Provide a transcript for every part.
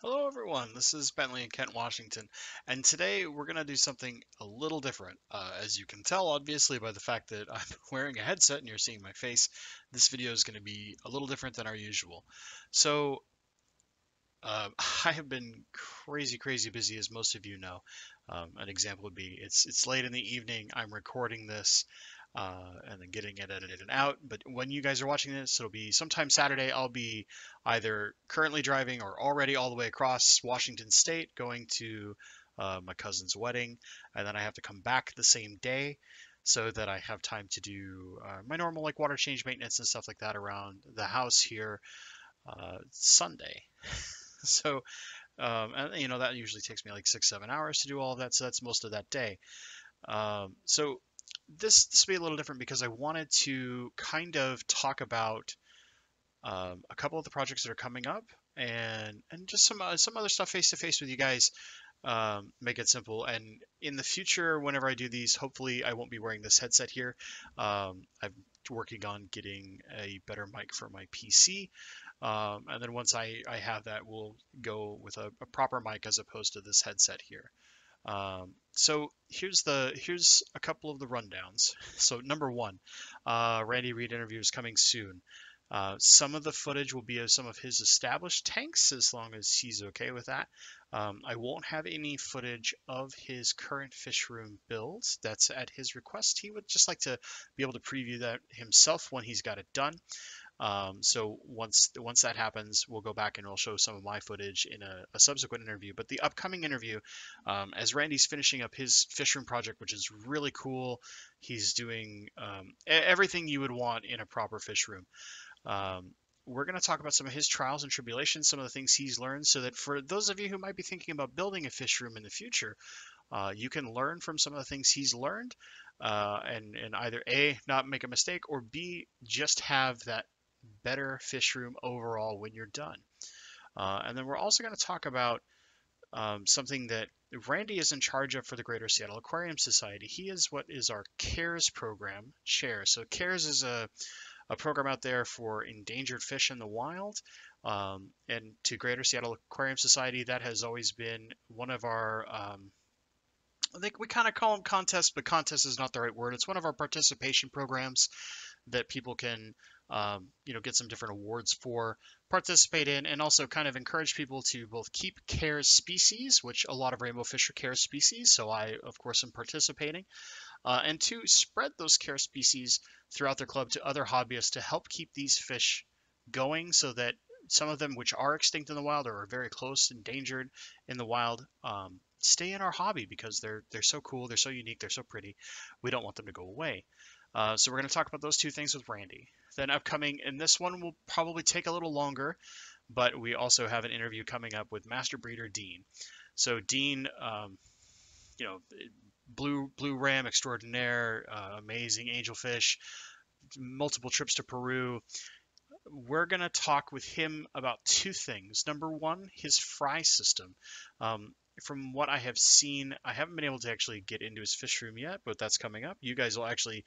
Hello everyone, this is Bentley in Kent, Washington, and today we're going to do something a little different. As you can tell, obviously, by the fact that I'm wearing a headset and you're seeing my face, this video is going to be a little different than our usual. So, I have been crazy busy, as most of you know. An example would be it's late in the evening, I'm recording this, and then getting it edited and out. But when you guys are watching this, it'll be sometime Saturday. I'll be either currently driving or already all the way across Washington State going to my cousin's wedding, and then I have to come back the same day so that I have time to do my normal like water change maintenance and stuff like that around the house here Sunday. So, and that usually takes me like 6, 7 hours to do all of that. So that's most of that day. So this will be a little different because I wanted to kind of talk about a couple of the projects that are coming up and just some other stuff face to face with you guys. Make it simple. And in the future, whenever I do these, hopefully I won't be wearing this headset here. I'm working on getting a better mic for my PC. And then once I have that, we'll go with a proper mic as opposed to this headset here. So here's a couple of the rundowns. So number one, Randy Reed interview is coming soon. Some of the footage will be of some of his established tanks, as long as he's okay with that. I won't have any footage of his current fish room builds. That's at his request. He would just like to be able to preview that himself when he's got it done. So once that happens, we'll go back and we'll show some of my footage in a subsequent interview. But the upcoming interview, as Randy's finishing up his fish room project, which is really cool, he's doing everything you would want in a proper fish room. Um, we're going to talk about some of his trials and tribulations, some of the things he's learned, so that for those of you who might be thinking about building a fish room in the future, you can learn from some of the things he's learned, and either A, not make a mistake, or B, just have that better fish room overall when you're done. And then we're also going to talk about something that Randy is in charge of for the Greater Seattle Aquarium Society. He is what is our CARES program chair. So CARES is a program out there for endangered fish in the wild. And to Greater Seattle Aquarium Society, that has always been one of our I think we kind of call them contests, but contest is not the right word. It's one of our participation programs that people can, get some different awards for, participate in, and also kind of encourage people to both keep CARES species, which a lot of rainbow fish are CARES species, so I, of course, am participating, and to spread those CARES species throughout their club to other hobbyists to help keep these fish going so that some of them which are extinct in the wild or are very close endangered in the wild stay in our hobby because they're so cool, they're so unique, they're so pretty. We don't want them to go away. So we're going to talk about those two things with Randy. Then upcoming, and this one will probably take a little longer, but we also have an interview coming up with Master Breeder Dean. So Dean, you know, blue ram extraordinaire, amazing angelfish, multiple trips to Peru. We're going to talk with him about two things. Number one, his fry system. From what I have seen, I haven't been able to actually get into his fish room yet, but that's coming up. You guys will actually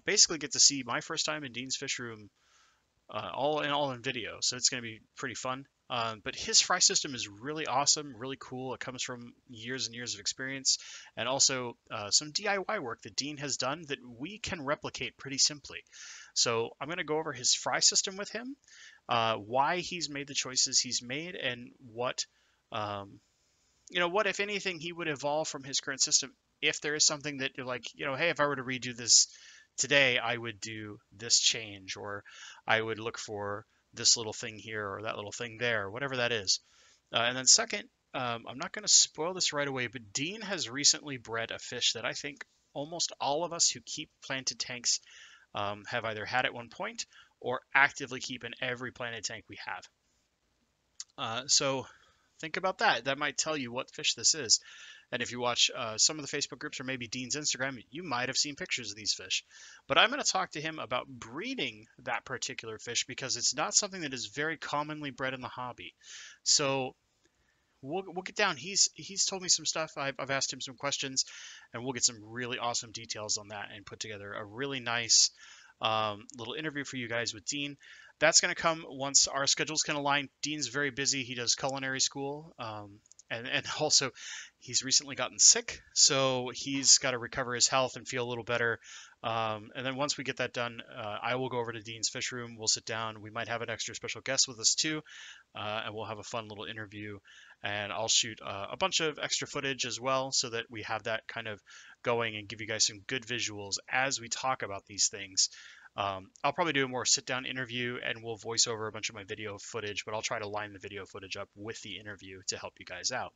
basically get to see my first time in Dean's fish room all in video, so it's going to be pretty fun. But his fry system is really awesome, really cool. It comes from years and years of experience, and also some DIY work that Dean has done that we can replicate pretty simply. So I'm going to go over his fry system with him, why he's made the choices he's made, and um, what if anything he would evolve from his current system if there is something that you're like, hey, if I were to redo this today, I would do this change, or I would look for this little thing here or that little thing there, whatever that is. And then second, I'm not going to spoil this right away, but Dean has recently bred a fish that I think almost all of us who keep planted tanks have either had at one point or actively keep in every planted tank we have. So think about that. That might tell you what fish this is. And if you watch some of the Facebook groups or maybe Dean's Instagram, you might have seen pictures of these fish. But I'm going to talk to him about breeding that particular fish because it's not something that is very commonly bred in the hobby. So we'll get down. He's told me some stuff. I've asked him some questions, and we'll get some really awesome details on that and put together a really nice little interview for you guys with Dean. that's going to come once our schedules can align. Dean's very busy. He does culinary school. And also he's recently gotten sick, so he's got to recover his health and feel a little better. And then once we get that done, I will go over to Dean's fish room. We'll sit down. We might have an extra special guest with us too, and we'll have a fun little interview. And I'll shoot a bunch of extra footage as well, so that we have that kind of going and give you guys some good visuals as we talk about these things. I'll probably do a more sit-down interview, and we'll voice over a bunch of my video footage, but I'll try to line the video footage up with the interview to help you guys out.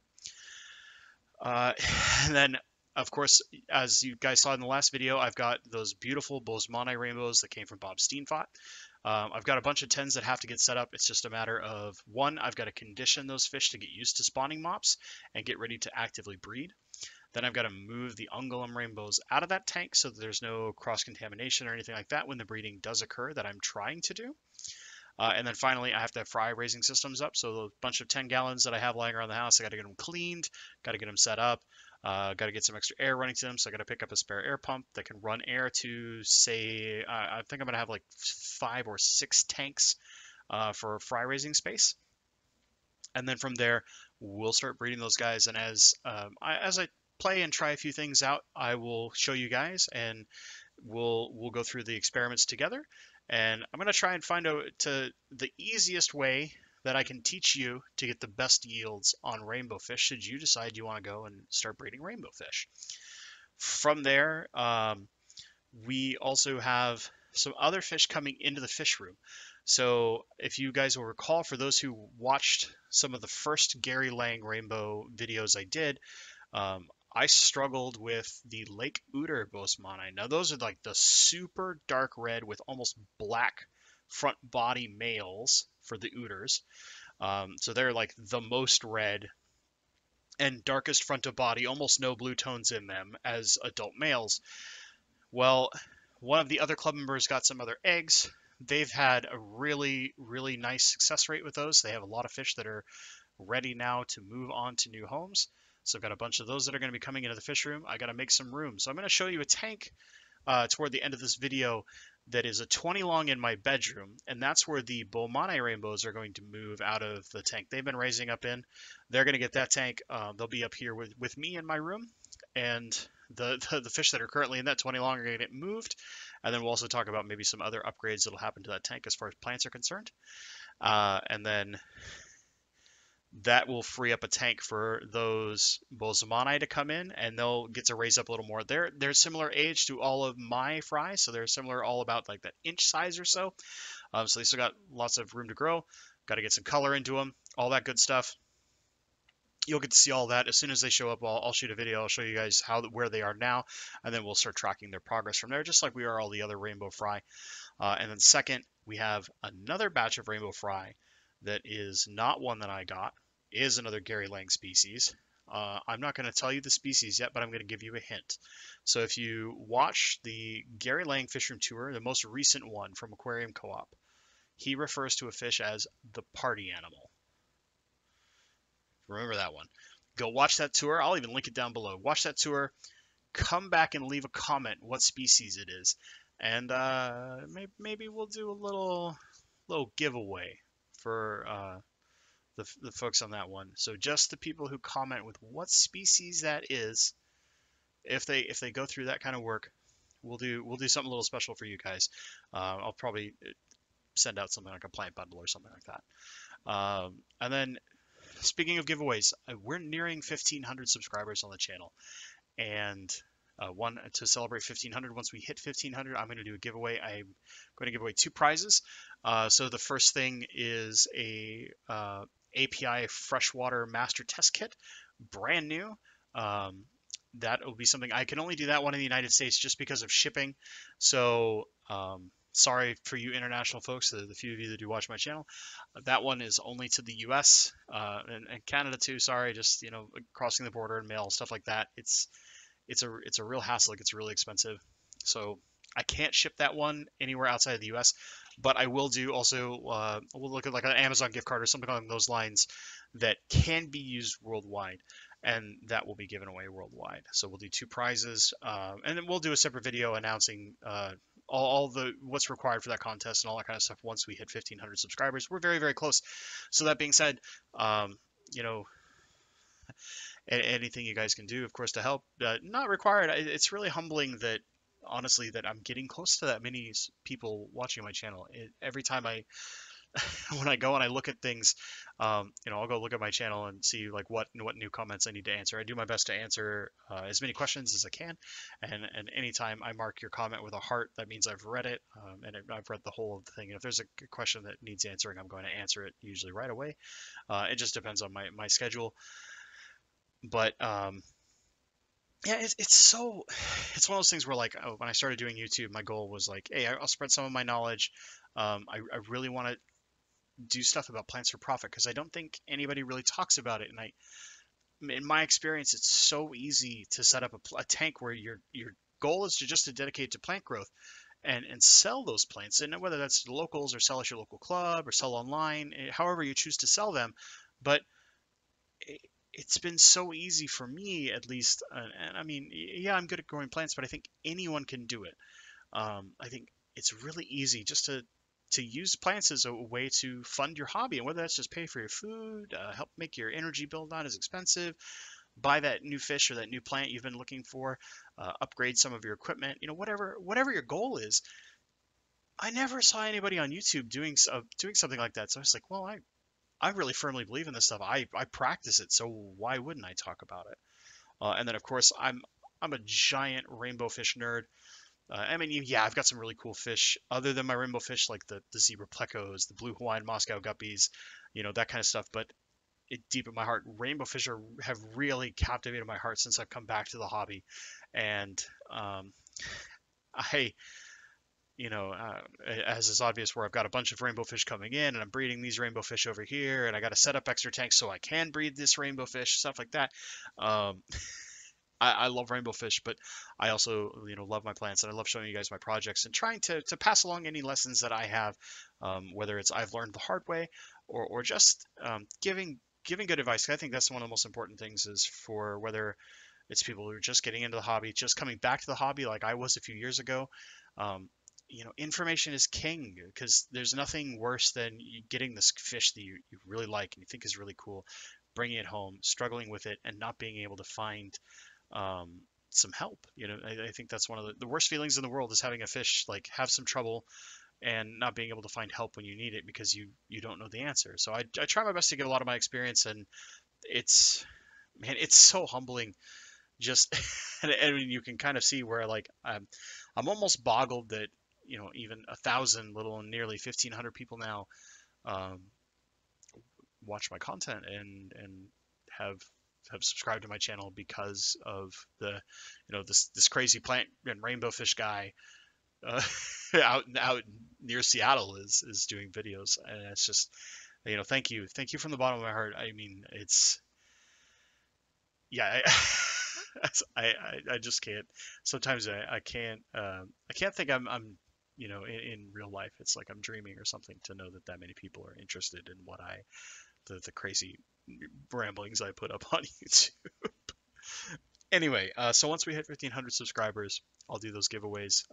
And then, of course, as you guys saw in the last video, I've got those beautiful Boesemani rainbows that came from Bob Steenfot. I've got a bunch of 10s that have to get set up. It's just a matter of, one, I've got to condition those fish to get used to spawning mops and get ready to actively breed. Then I've got to move the ungulum rainbows out of that tank so that there's no cross-contamination or anything like that when the breeding does occur that I'm trying to do. And then finally, I have to have fry raising systems up. So a bunch of 10 gallons that I have lying around the house, I got to get them cleaned, got to get them set up, got to get some extra air running to them. So I got to pick up a spare air pump that can run air to, say, I think I'm going to have like 5 or 6 tanks for fry raising space. And then from there, we'll start breeding those guys. And as I play and try a few things out, I will show you guys, and we'll go through the experiments together. And I'm going to try and find out the easiest way that I can teach you to get the best yields on rainbow fish should you decide you want to go and start breeding rainbow fish. From there, we also have some other fish coming into the fish room. So if you guys will recall, for those who watched some of the first Gary Lang rainbow videos I did, I struggled with the Lake Ooter Boesemani. Now those are like the super dark red with almost black front body males for the Ooters. So they're like the most red and darkest front of body, almost no blue tones in them as adult males. Well, one of the other club members got some other eggs. They've had a really, really nice success rate with those. They have a lot of fish that are ready now to move on to new homes. So I've got a bunch of those that are going to be coming into the fish room. I got to make some room. So I'm going to show you a tank toward the end of this video that is a 20 long in my bedroom, and that's where the Boesemani rainbows are going to move out of the tank they've been raising up in. They're going to get that tank. They'll be up here with me in my room, and the fish that are currently in that 20 long are going to get moved. And then we'll also talk about maybe some other upgrades that'll happen to that tank as far as plants are concerned. And then that will free up a tank for those Boesemani to come in, and they'll get to raise up a little more. They're similar age to all of my fries, so they're similar all about like that inch size or so. So they still got lots of room to grow. Got to get some color into them, all that good stuff. You'll get to see all that as soon as they show up. I'll shoot a video. I'll show you guys where they are now, and then we'll start tracking their progress from there, just like we are all the other rainbow fry. And then second, we have another batch of rainbow fry that is not one that I got. Is another Gary Lang species. I'm not going to tell you the species yet, but I'm going to give you a hint. So if you watch the Gary Lang Fish Room Tour, the most recent one from Aquarium Co-op, he refers to a fish as the party animal. Remember that one. Go watch that tour. I'll even link it down below. Watch that tour. Come back and leave a comment what species it is. And maybe we'll do a little giveaway for the folks on that one. So just the people who comment with what species that is, if they go through that kind of work, we'll do something a little special for you guys. I'll probably send out something like a plant bundle or something like that. And then speaking of giveaways, we're nearing 1,500 subscribers on the channel, and to celebrate 1,500, once we hit 1,500, I'm going to do a giveaway. I'm going to give away 2 prizes. So the first thing is a API freshwater master test kit, brand new. That will be something, I can only do that one in the United States just because of shipping. So sorry for you international folks, the few of you that do watch my channel. That one is only to the US and Canada too. Sorry, just crossing the border and mail, stuff like that. It's a real hassle. It gets really expensive. So I can't ship that one anywhere outside of the US, but I will do also, we'll look at like an Amazon gift card or something along those lines that can be used worldwide, and that will be given away worldwide. So we'll do 2 prizes, and then we'll do a separate video announcing all the what's required for that contest and all that kind of stuff once we hit 1,500 subscribers. We're very, very close. So that being said, you know, anything you guys can do, of course, to help, not required. It's really humbling that honestly that I'm getting close to that many people watching my channel. Every time I when I go and I look at things, I'll go look at my channel and see like what new comments I need to answer. I do my best to answer as many questions as I can, and anytime I mark your comment with a heart, that means I've read it, and I've read the whole of the thing. And if there's a question that needs answering, I'm going to answer it usually right away. It just depends on my schedule, but yeah, it's one of those things where like when I started doing YouTube, my goal was like, hey, I'll spread some of my knowledge. I really want to do stuff about plants for profit because I don't think anybody really talks about it. And in my experience, it's so easy to set up a tank where your goal is to just to dedicate to plant growth and sell those plants, and whether that's to locals or sell at your local club or sell online, however you choose to sell them. But it's been so easy for me, at least. And I mean, yeah, I'm good at growing plants, but I think anyone can do it. I think it's really easy just to use plants as a way to fund your hobby, and whether that's just pay for your food, help make your energy bill not as expensive, buy that new fish or that new plant you've been looking for, upgrade some of your equipment, whatever your goal is. I never saw anybody on YouTube doing something like that, so I was like, well, I really firmly believe in this stuff. I practice it, so why wouldn't I talk about it? And then of course I'm a giant rainbow fish nerd. I mean, yeah, I've got some really cool fish other than my rainbow fish, like the zebra plecos, the blue Hawaiian Moscow guppies, that kind of stuff. But deep in my heart, rainbow fish have really captivated my heart since I've come back to the hobby. And I, as is obvious, where I've got a bunch of rainbow fish coming in, and I'm breeding these rainbow fish over here, and I got to set up extra tanks so I can breed this rainbow fish, stuff like that. Um, I love rainbow fish, but I also, love my plants, and I love showing you guys my projects and trying to pass along any lessons that I have, whether it's I've learned the hard way or just giving good advice. I think that's one of the most important things is for whether it's people who are just getting into the hobby, just coming back to the hobby like I was a few years ago. Um, information is king because there's nothing worse than getting this fish that you really like and you think is really cool, bringing it home, struggling with it, and not being able to find um, some help. I think that's one of the worst feelings in the world is having a fish like have some trouble and not being able to find help when you need it because you don't know the answer. So I try my best to give a lot of my experience, and it's man, it's so humbling. Just and you can kind of see where like I'm almost boggled that even 1,000 little and nearly 1,500 people now um, watch my content and have have subscribed to my channel because of the this crazy plant and rainbow fish guy uh, out near Seattle is doing videos, and it's just thank you from the bottom of my heart. I mean, it's yeah. I just can't. Sometimes I can't think I'm in real life. It's like I'm dreaming or something to know that many people are interested in what the crazy ramblings I put up on YouTube. Anyway, so once we hit 1,500 subscribers, I'll do those giveaways.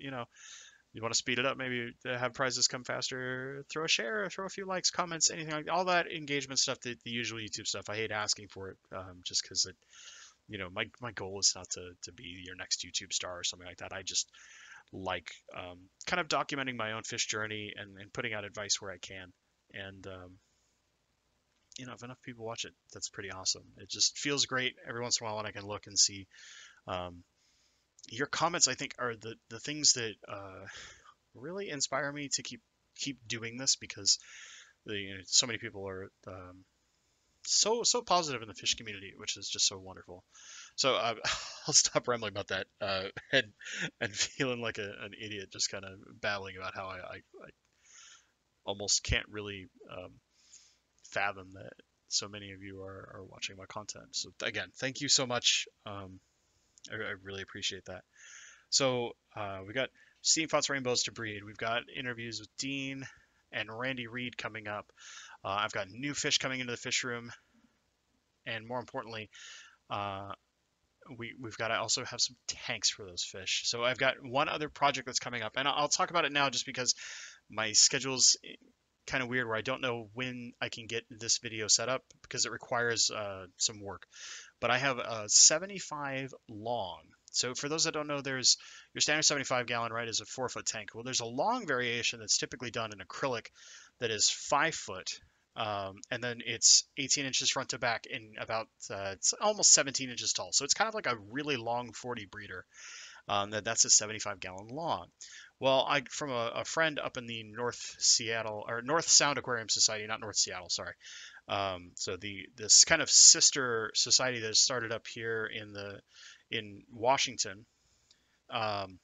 You want to speed it up, maybe have prizes come faster, throw a share, throw a few likes, comments, anything like all that engagement stuff, the usual YouTube stuff. I hate asking for it, just because my goal is not to be your next YouTube star or something like that. I just like kind of documenting my own fish journey and putting out advice where I can. And if enough people watch it, that's pretty awesome. It just feels great every once in a while when I can look and see um, your comments. I think are the things that really inspire me to keep doing this because so many people are so positive in the fish community, which is just so wonderful. So I'll stop rambling about that and feeling like an idiot, just kind of babbling about how I almost can't really fathom that so many of you are watching my content. So again, thank you so much. I really appreciate that. So we got Steam Thoughts Rainbows to breed. We've got interviews with Dean and Randy Reed coming up. I've got new fish coming into the fish room, and more importantly, uh, we've got to also have some tanks for those fish. So I've got one other project that's coming up, and I'll talk about it now just because my schedule's kind of weird where I don't know when I can get this video set up because it requires some work. But I have a 75 long. So for those that don't know, there's your standard 75 gallon, right, is a 4-foot tank. Well, there's a long variation that's typically done in acrylic that is 5 foot. And then it's 18 inches front to back and about it's almost 17 inches tall. So it's kind of like a really long 40 breeder. That's a 75 gallon long. Well, I from a friend up in the North Seattle or North Sound Aquarium Society, not North Seattle, sorry. So this kind of sister society that started up here in Washington. Um,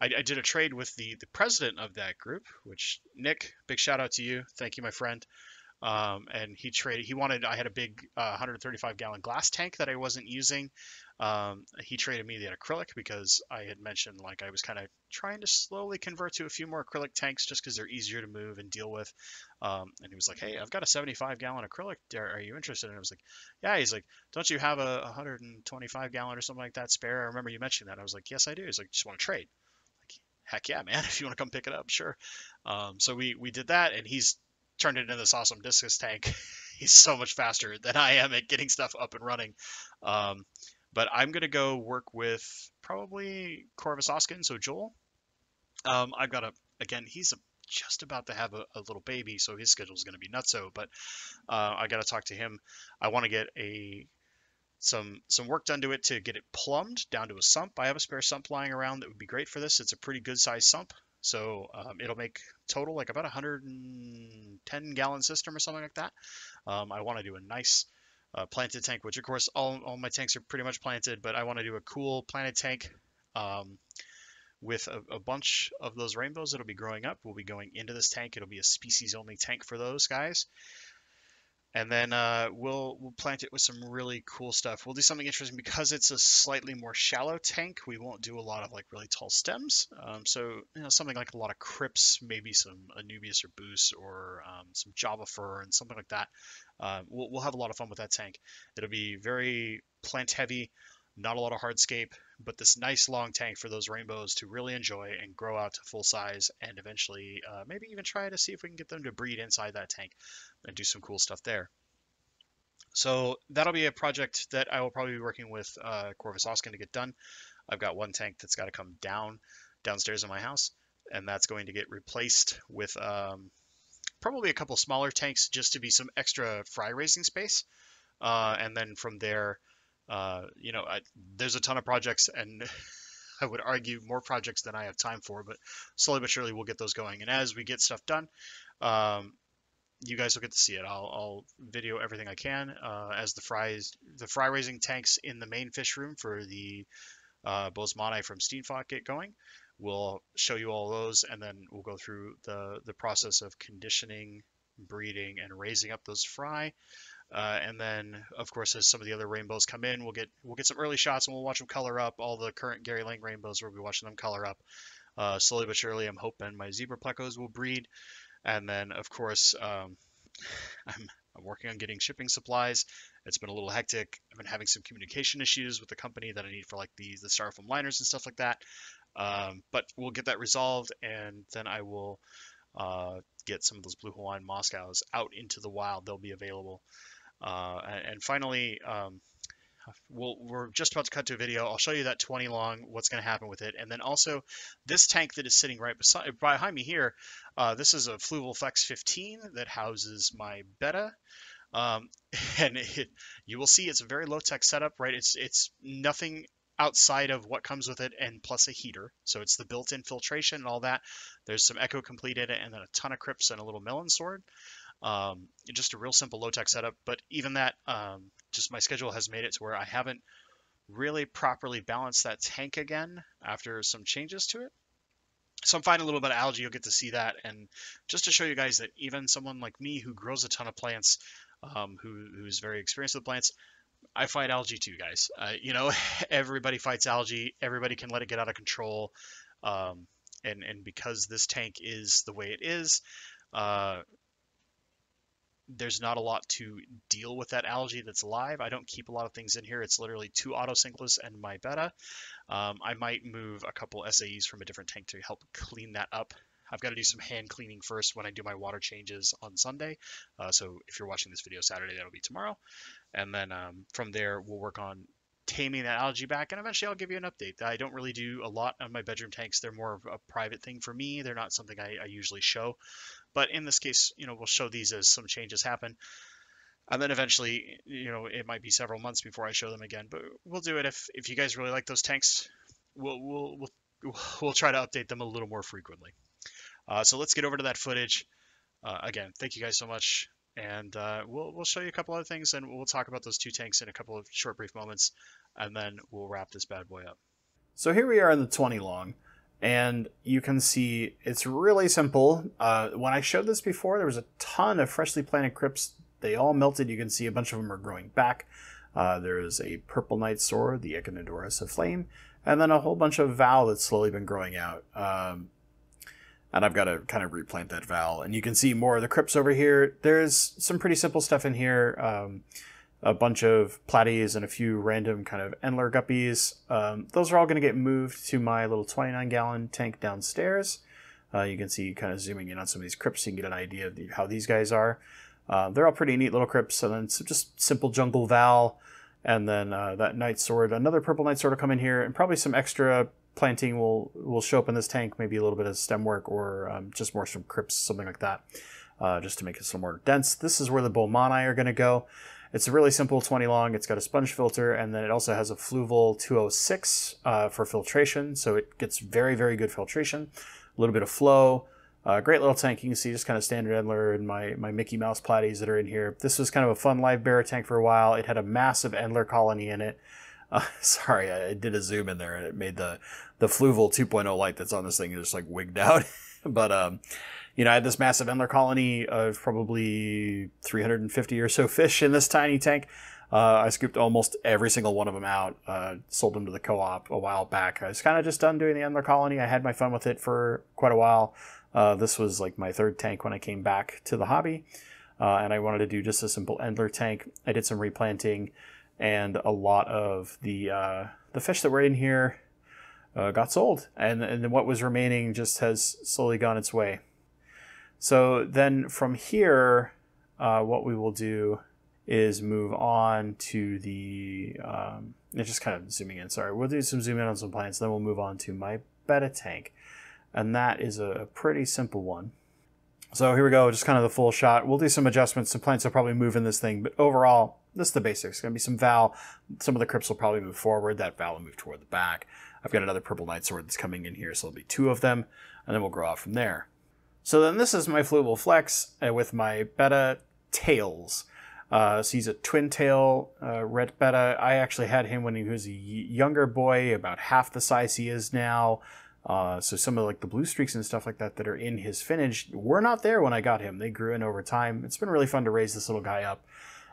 I did a trade with the president of that group, which Nick, big shout out to you. Thank you, my friend. And he wanted, I had a big 135 gallon glass tank that I wasn't using. He traded me the acrylic because I had mentioned like I was kind of trying to slowly convert to a few more acrylic tanks just because they're easier to move and deal with. And he was like, hey, I've got a 75 gallon acrylic. Are you interested? And I was like, yeah. He's like, don't you have a 125 gallon or something like that spare? I remember you mentioning that. I was like, yes, I do. He's like, just want to trade. Like, heck yeah, man. If you want to come pick it up, sure. So we did that, and he's turned it into this awesome discus tank. He's so much faster than I am at getting stuff up and running. Um, but I'm gonna go work with probably Corvus Oskin, so Joel. I've got again, he's just about to have a little baby, so his schedule is going to be nutso. But I got to talk to him. I want to get some work done to it to get it plumbed down to a sump. I have a spare sump lying around that would be great for this. It's a pretty good sized sump. So it'll make total like about 110 gallon system or something like that. I want to do a nice planted tank, which of course all my tanks are pretty much planted, but I want to do a cool planted tank with a bunch of those rainbows that'll be growing up. Will be going into this tank. It'll be a species only tank for those guys. And then we'll plant it with some really cool stuff. We'll do something interesting because it's a slightly more shallow tank. We won't do a lot of like really tall stems. So something like a lot of crypts, maybe some Anubias or Boos or some Java fir and something like that. We'll have a lot of fun with that tank. It'll be very plant heavy, not a lot of hardscape, but this nice long tank for those rainbows to really enjoy and grow out to full size and eventually maybe even try to see if we can get them to breed inside that tank and do some cool stuff there. So that'll be a project that I will probably be working with Corvus Oskin to get done. I've got one tank that's got to come downstairs in my house, and that's going to get replaced with probably a couple smaller tanks just to be some extra fry raising space. And then from there, there's a ton of projects, and I would argue more projects than I have time for, but slowly but surely we'll get those going. And as we get stuff done, you guys will get to see it. I'll video everything I can as the fry raising tanks in the main fish room for the Boesemani from Steenfot get going. We'll show you all those, and then we'll go through the process of conditioning, breeding, and raising up those fry. And then, of course, as some of the other rainbows come in, we'll get some early shots, and we'll watch them color up. All the current Gary Lang rainbows, we'll be watching them color up. Slowly but surely, I'm hoping my zebra plecos will breed. And then, of course, I'm working on getting shipping supplies. It's been a little hectic. I've been having some communication issues with the company that I need for like the styrofoam liners and stuff like that. But we'll get that resolved, and then I will get some of those blue Hawaiian Moscows out into the wild. They'll be available. And finally, we're just about to cut to a video. I'll show you that 20 long, what's going to happen with it. And then also this tank that is sitting right behind me here, this is a Fluval Flex 15 that houses my betta. And you will see it's a very low tech setup, right? It's nothing outside of what comes with it and plus a heater. So it's the built-in filtration and all that. There's some Echo Complete in it and then a ton of crypts and a little melon sword. Just a real simple low tech setup, but even that, just my schedule has made it to where I haven't really properly balanced that tank again after some changes to it. So I'm finding a little bit of algae. You'll get to see that, and just to show you guys that even someone like me who grows a ton of plants, who's very experienced with plants, I fight algae too, guys. Everybody fights algae. Everybody can let it get out of control, and because this tank is the way it is, there's not a lot to deal with that algae that's live. I don't keep a lot of things in here. It's literally 2 autosynclus and my betta. I might move a couple SAEs from a different tank to help clean that up. I've got to do some hand cleaning first when I do my water changes on Sunday. So if you're watching this video Saturday, that'll be tomorrow. And then from there, we'll work on taming that algae back, and eventually I'll give you an update. I don't really do a lot on my bedroom tanks. They're more of a private thing for me. They're not something I usually show. But in this case, we'll show these as some changes happen. And then eventually, it might be several months before I show them again. But we'll do it if you guys really like those tanks. We'll try to update them a little more frequently. So let's get over to that footage. Again, thank you guys so much. And we'll show you a couple other things, and we'll talk about those 2 tanks in a couple of short, brief moments, and then we'll wrap this bad boy up. So here we are in the 20 long, and you can see it's really simple. When I showed this before, there was a ton of freshly planted crypts. They all melted. You can see a bunch of them are growing back. There is a purple night sword, the Echinodorus of Flame, and then a whole bunch of Val that's slowly been growing out. And I've got to kind of replant that Val. And you can see more of the crypts over here. There's some pretty simple stuff in here. A bunch of platies and a few random kind of Endler guppies. Those are all going to get moved to my little 29-gallon tank downstairs. You can see kind of zooming in on some of these crypts so you can get an idea of how these guys are. They're all pretty neat little crypts. And then just simple jungle Val. And then that Night Sword. Another purple Night Sword will come in here. And probably some extra planting will show up in this tank, maybe a little bit of stem work or just more some crypts, something like that, just to make it a little more dense. This is where the Bolmani are going to go. It's a really simple 20 long. It's got a sponge filter, and then it also has a Fluval 206 for filtration, so it gets very, very good filtration. A little bit of flow. Great little tank. You can see just kind of standard Endler and my Mickey Mouse platies that are in here. This was kind of a fun live bearer tank for a while. It had a massive Endler colony in it. Sorry, I did a zoom in there and it made the Fluval 2.0 light that's on this thing just like wigged out. But, I had this massive Endler colony of probably 350 or so fish in this tiny tank. I scooped almost every single one of them out, sold them to the co-op a while back. I was kind of just done doing the Endler colony. I had my fun with it for quite a while. This was like my 3rd tank when I came back to the hobby. And I wanted to do just a simple Endler tank. I did some replanting. And a lot of the fish that were in here got sold, and what was remaining just has slowly gone its way. So then from here, what we will do is move on to the just kind of zooming in. Sorry, we'll do some zoom in on some plants, then we'll move on to my betta tank, and that is a pretty simple one. So here we go, just kind of the full shot. We'll do some adjustments. Some plants will probably move in this thing, but overall, this is the basics. It's going to be some Val. Some of the crypts will probably move forward. That Val will move toward the back. I've got another purple Night Sword that's coming in here, so there'll be 2 of them, and then we'll grow out from there. So then this is my Fluval Flex with my betta tails. So he's a twin tail red betta. I actually had him when he was a younger boy, about half the size he is now. So some of like the blue streaks and stuff like that are in his finnage were not there when I got him. They grew in over time. It's been really fun to raise this little guy up.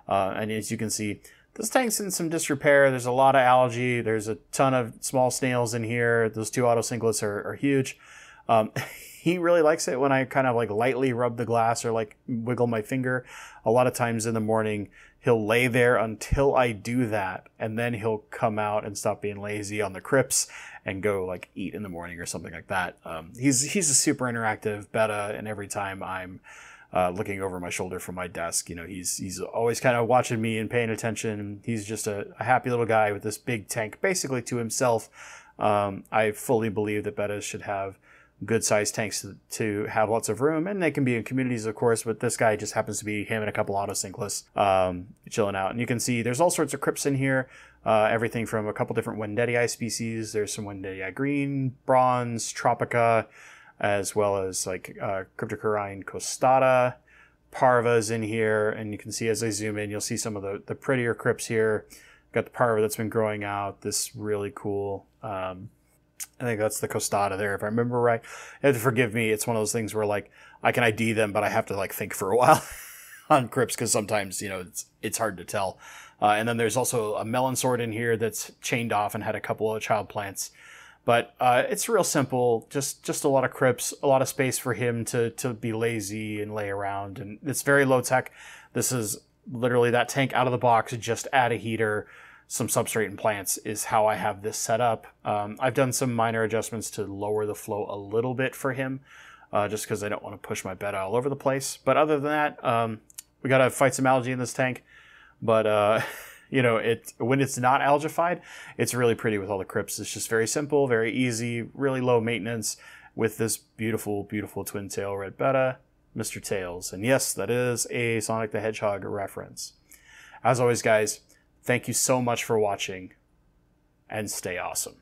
And as you can see, this tank's in some disrepair. There's a lot of algae. There's a ton of small snails in here. Those 2 autosynclus are huge. He really likes it when I kind of like lightly rub the glass or like wiggle my finger. A lot of times in the morning, he'll lay there until I do that, and then he'll come out and stop being lazy on the crypts and go like eat in the morning or something like that. He's a super interactive betta, and every time I'm looking over my shoulder from my desk, he's always kind of watching me and paying attention. He's just a happy little guy with this big tank basically to himself. I fully believe that bettas should have good sized tanks to have lots of room, and they can be in communities, of course, but this guy just happens to be him and a couple autosynclus chilling out. And you can see there's all sorts of crypts in here, everything from a couple different Wendetii species. There's some Wendetii green, bronze, tropica, as well as like Cryptocarine costata, parvas in here. And you can see as I zoom in, you'll see some of the prettier crypts here. Got the parva that's been growing out, this really cool I think that's the costata there, if I remember right. You have to forgive me. It's one of those things where like I can ID them, but I have to like think for a while on crypts because sometimes it's hard to tell. And then there's also a melon sword in here that's chained off and had a couple of child plants. But it's real simple, just a lot of crypts, a lot of space for him to be lazy and lay around, and it's very low tech. This is literally that tank out of the box, just add a heater, some substrate and plants is how I have this set up. I've done some minor adjustments to lower the flow a little bit for him, just because I don't want to push my bed all over the place. But other than that, we got to fight some algae in this tank. But, you know, when it's not algified, it's really pretty with all the crypts. It's just very simple, very easy, really low maintenance with this beautiful, beautiful twin tail red betta, Mr. Tails. And yes, that is a Sonic the Hedgehog reference. As always, guys, thank you so much for watching, and stay awesome.